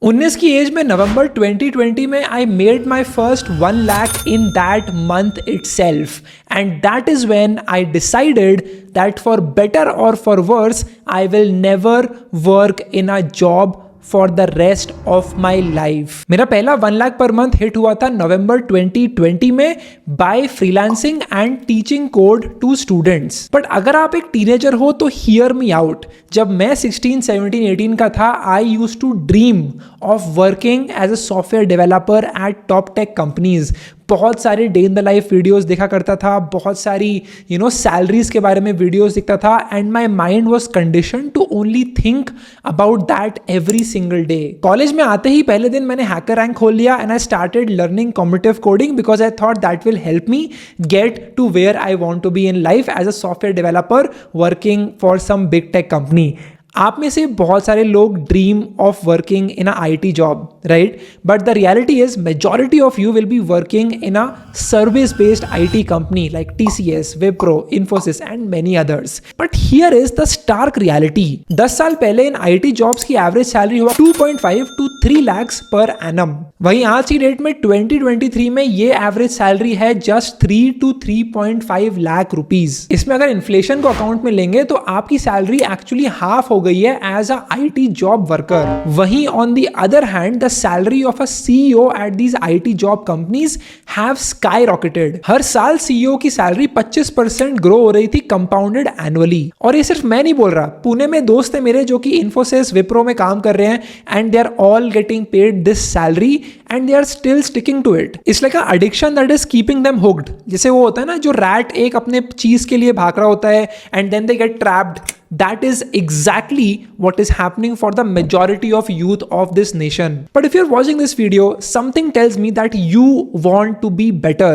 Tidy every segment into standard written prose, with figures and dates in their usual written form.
19 की एज में नवंबर 2020 में I made my first 1 lakh in that month itself, and that is when I decided that for better or for worse I will never work in a job for the rest of my life. मेरा पहला 1 lakh per month hit हुआ था नवंबर 2020 में by freelancing and teaching code to students. But अगर आप एक teenager हो तो हियर मी आउट। जब मैं 16, 17, 18 का था, I use to dream of working as a software developer at top tech companies. बहुत सारे day in the life videos देखा करता था, बहुत सारी सैलरीज के बारे में वीडियोस दिखता था, and my mind was condition to only think about that every single day. College में आते ही पहले दिन मैंने हैकर रैंक खोल लिया and I started learning competitive coding because I thought that will help me get to where I want to be in life as a software developer working for some big tech company. आप में से बहुत सारे लोग dream of working in a IT job, right? But the reality is majority of you will be working in a service based IT company like TCS, Wipro, Infosys and many others. But here is the stark reality. 10 साल पहले in IT jobs की average salary हुआ 2.5 to 3 lakhs per annum. वहीं आज की date में 2023 में ये एवरेज सैलरी है जस्ट 3 to 3.5 लाख रुपीज। इसमें अगर इन्फ्लेशन को अकाउंट में लेंगे तो आपकी सैलरी एक्चुअली हाफ हो गई है as a IT job worker. वहीं on the other hand the salary of a CEO at these IT job companies have skyrocketed. हर साल CEO की सैलरी 25% ग्रो हो रही थी कंपाउंडेड एनुअली। और ये सिर्फ मैं नहीं बोल रहा, पुणे में दोस्त है मेरे जो कि इन्फोसिस, विप्रो में काम कर रहे हैं and they are all getting paid this salary and they are still sticking to it. It's like a addiction that is keeping them hooked. जैसे वो होता है ना, जो रैट एक अपने चीज के लिए भाग रहा होता है and then they get trapped. That is exactly what is happening for the majority of youth of this nation. But if you're watching this video, something tells me that you want to be better,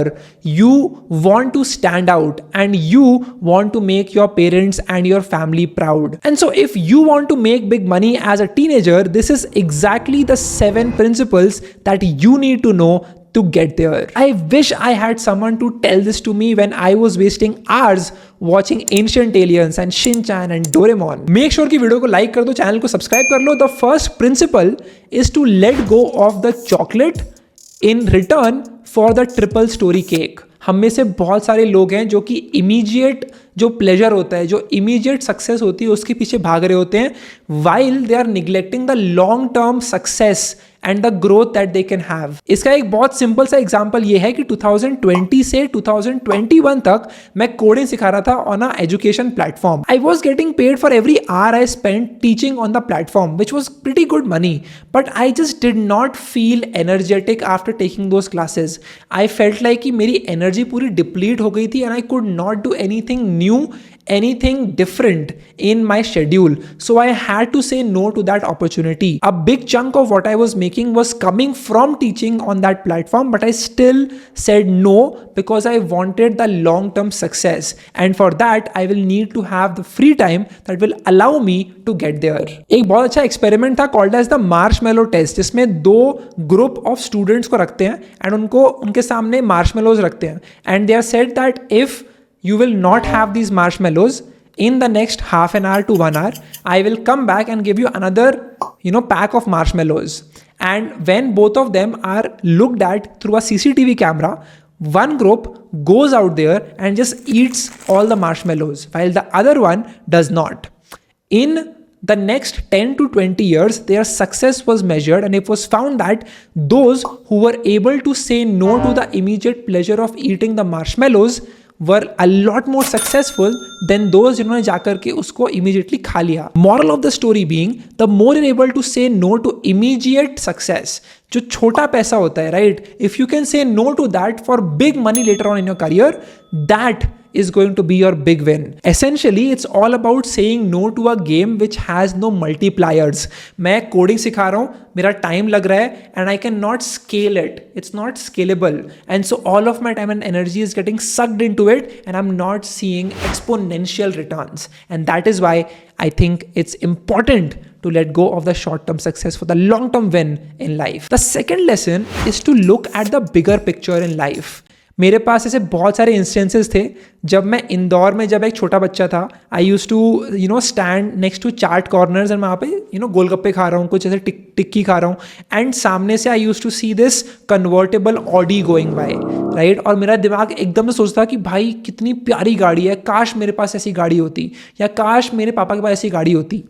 you want to stand out, and you want to make your parents and your family proud. And so if you want to make big money as a teenager, this is exactly the 7 principles that you need to know to get there. I wish I had someone to tell this to me when I was wasting hours watching Ancient Aliens and Shin-chan and Doraemon. Make sure कि video को like कर दो, channel को subscribe कर लो। The first principle is to let go of the chocolate in return for the triple story cake. हम में से बहुत सारे लोग हैं जो कि इमीडिएट जो प्लेजर होता है, जो इमीडिएट सक्सेस होती है, उसके पीछे भाग रहे होते हैं, while they are neglecting the long term success and the growth that they can have. इसका एक बहुत सिंपल सा एग्जांपल ये है कि 2020 से 2021 तक मैं कोडिंग सिखा रहा था on a education platform. I was getting paid for every hour I spend teaching on the platform, which was pretty good money, but I just did not feel energetic after taking those classes. I felt like कि मेरी energy पूरी deplete हो गई थी and I could not do anything new, anything different in my schedule. So I had to say no to that opportunity. A big chunk of what I was making was coming from teaching on that platform, but I still said no because I wanted the long-term success. And for that, I will need to have the free time that will allow me to get there. एक बहुत अच्छा experiment था called as the marshmallow test, जिसमें 2 group of students को रखते हैं and उनको उनके सामने marshmallows रखते हैं and they are said that if you will not have these marshmallows in the next half an hour to 1 hour, I will come back and give you another, pack of marshmallows. And when both of them are looked at through a CCTV camera, one group goes out there and just eats all the marshmallows, while the other one does not. In the next 10 to 20 years, their success was measured and it was found that those who were able to say no to the immediate pleasure of eating the marshmallows were a lot more successful than those जिन्होंने जाकर के उसको immediately खा लिया. Moral of the story being, the more you're able to say no to immediate success, जो छोटा पैसा होता है, right? If you can say no to that for big money later on in your career, that is going to be your big win. Essentially, it's all about saying no to a game which has no multipliers. मैं coding सिखा रहा हूँ, मेरा time लग रहा है and I cannot scale it. It's not scalable. And so all of my time and energy is getting sucked into it and I'm not seeing exponential returns. And that is why I think it's important to let go of the short-term success for the long-term win in life. The second lesson is to look at the bigger picture in life. मेरे पास ऐसे बहुत सारे instances थे जब मैं इंदौर में जब एक छोटा बच्चा था, I used to stand next to chaat corners and वहाँ पे गोलगप्पे खा रहा हूँ, कुछ ऐसे टिक्की खा रहा हूँ एंड सामने से I used to see this convertible Audi going by, right. और मेरा दिमाग एकदम से सोचता कि भाई कितनी प्यारी गाड़ी है, काश मेरे पास ऐसी गाड़ी होती या काश मेरे पापा के पास ऐसी गाड़ी होती।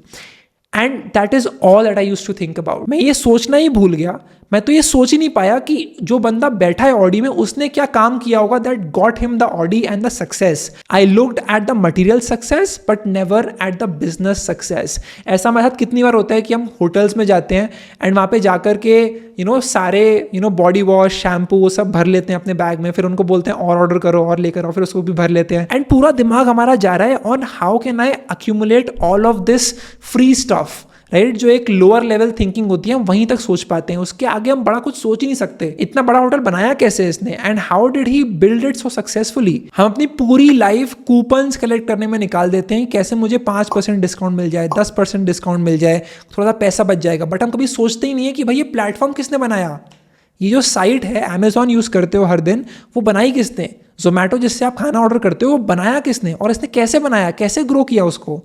And that is all that I use to think about. मैं ये सोचना ही भूल गया, मैं तो ये सोच ही नहीं पाया कि जो बंदा बैठा है ऑडी में उसने क्या काम किया होगा that got him the Audi and the success. I looked at the material success but never at the business success. ऐसा हमारे साथ कितनी बार होता है कि हम होटल्स में जाते हैं एंड वहाँ पे जाकर के सारे बॉडी वॉश शैम्पू वो सब भर लेते हैं अपने बैग में, फिर उनको बोलते हैं और ऑर्डर करो और लेकर आओ, फिर उसको भी भर लेते हैं एंड पूरा दिमाग हमारा जा रहा है on how can I accumulate all of this free stuff, right. जो एक लोअर लेवल थिंकिंग होती है हम वहीं तक सोच पाते हैं, उसके आगे हम बड़ा कुछ सोच ही नहीं सकते। इतना बड़ा होटल बनाया कैसे इसने and how did he build it so successfully. हम अपनी पूरी लाइफ कूपन्स कलेक्ट करने में निकाल देते हैं, कैसे मुझे 5% डिस्काउंट मिल जाए, 10% डिस्काउंट मिल जाए, थोड़ा सा पैसा बच जाएगा, बट हम कभी सोचते ही नहीं है कि भाई ये प्लेटफॉर्म किसने बनाया, ये जो साइट है अमेजॉन यूज करते हो हर दिन, वो बनाई किसने, जोमेटो जिससे आप खाना ऑर्डर करते हो वो बनाया किसने और इसने कैसे बनाया, कैसे ग्रो किया उसको।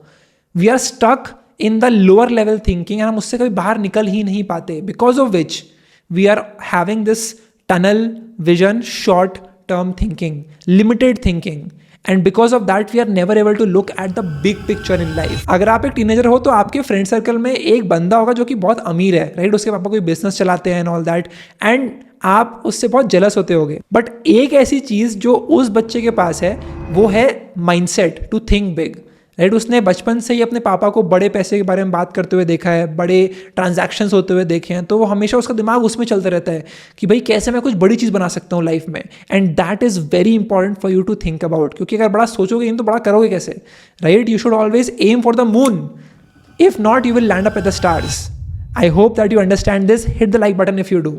We are stuck in the lower level thinking, हम उससे कभी बाहर निकल ही नहीं पाते, because of which we are having this tunnel vision, short term thinking, limited thinking, and because of that we are never able to look at the big picture in life. अगर आप एक टीनेजर हो तो आपके friend circle में एक बंदा होगा जो कि बहुत अमीर है, राइट, उसके पापा कोई बिजनेस चलाते हैं एंड ऑल दैट, एंड आप उससे बहुत जेलस होते होगे। बट एक ऐसी चीज जो उस बच्चे के पास है वो है mindset to think big, right. उसने बचपन से ही अपने पापा को बड़े पैसे के बारे में बात करते हुए देखा है, बड़े ट्रांजैक्शंस होते हुए देखे हैं, तो वो हमेशा उसका दिमाग उसमें चलता रहता है कि भाई कैसे मैं कुछ बड़ी चीज़ बना सकता हूँ लाइफ में। And that is very important for you to think about, क्योंकि अगर बड़ा सोचोगे नहीं तो बड़ा करोगे कैसे, right. You should always aim for the moon, if not you will land up at the stars. I hope that you understand this. Hit the like button if you do.